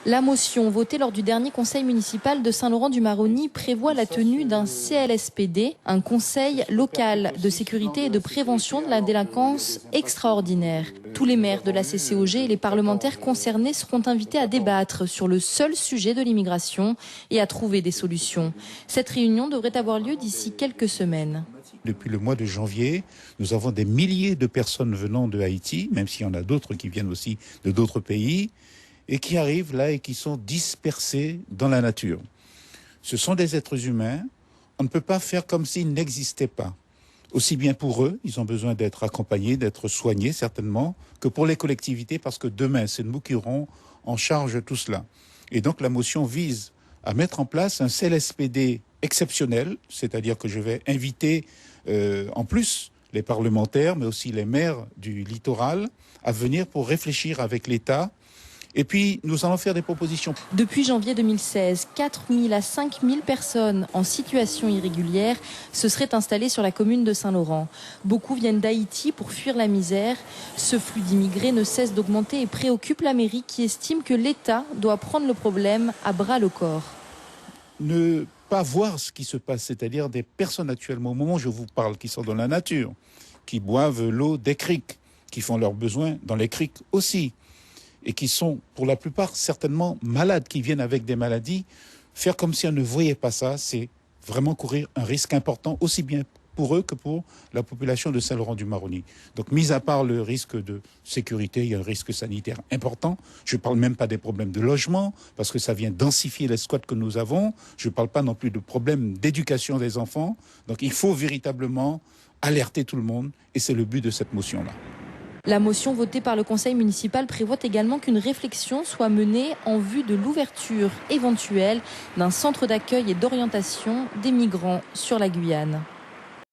La motion votée lors du dernier conseil municipal de Saint-Laurent-du-Maroni prévoit la tenue d'un CLSPD, un conseil local de sécurité et de prévention de la délinquance extraordinaire. Tous les maires de la CCOG et les parlementaires concernés seront invités à débattre sur le seul sujet de l'immigration et à trouver des solutions. Cette réunion devrait avoir lieu d'ici quelques semaines. Depuis le mois de janvier, nous avons des milliers de personnes venant de Haïti, même s'il y en a d'autres qui viennent aussi de d'autres pays, et qui arrivent là et qui sont dispersés dans la nature. Ce sont des êtres humains, on ne peut pas faire comme s'ils n'existaient pas. Aussi bien pour eux, ils ont besoin d'être accompagnés, d'être soignés certainement, que pour les collectivités, parce que demain, c'est nous qui aurons en charge tout cela. Et donc la motion vise à mettre en place un CLSPD exceptionnel, c'est-à-dire que je vais inviter en plus les parlementaires, mais aussi les maires du littoral, à venir pour réfléchir avec l'État. Et puis, nous allons faire des propositions. Depuis janvier 2016, 4 000 à 5 000 personnes en situation irrégulière se seraient installées sur la commune de Saint-Laurent. Beaucoup viennent d'Haïti pour fuir la misère. Ce flux d'immigrés ne cesse d'augmenter et préoccupe la mairie qui estime que l'État doit prendre le problème à bras-le-corps. Ne pas voir ce qui se passe, c'est-à-dire des personnes actuellement, au moment où je vous parle, qui sont dans la nature, qui boivent l'eau des criques, qui font leurs besoins dans les criques aussi, et qui sont pour la plupart certainement malades, qui viennent avec des maladies, faire comme si on ne voyait pas ça, c'est vraiment courir un risque important, aussi bien pour eux que pour la population de Saint-Laurent-du-Maroni. Donc, mis à part le risque de sécurité, il y a un risque sanitaire important. Je ne parle même pas des problèmes de logement, parce que ça vient densifier les squats que nous avons. Je ne parle pas non plus de problèmes d'éducation des enfants. Donc, il faut véritablement alerter tout le monde, et c'est le but de cette motion-là. La motion votée par le conseil municipal prévoit également qu'une réflexion soit menée en vue de l'ouverture éventuelle d'un centre d'accueil et d'orientation des migrants sur la Guyane.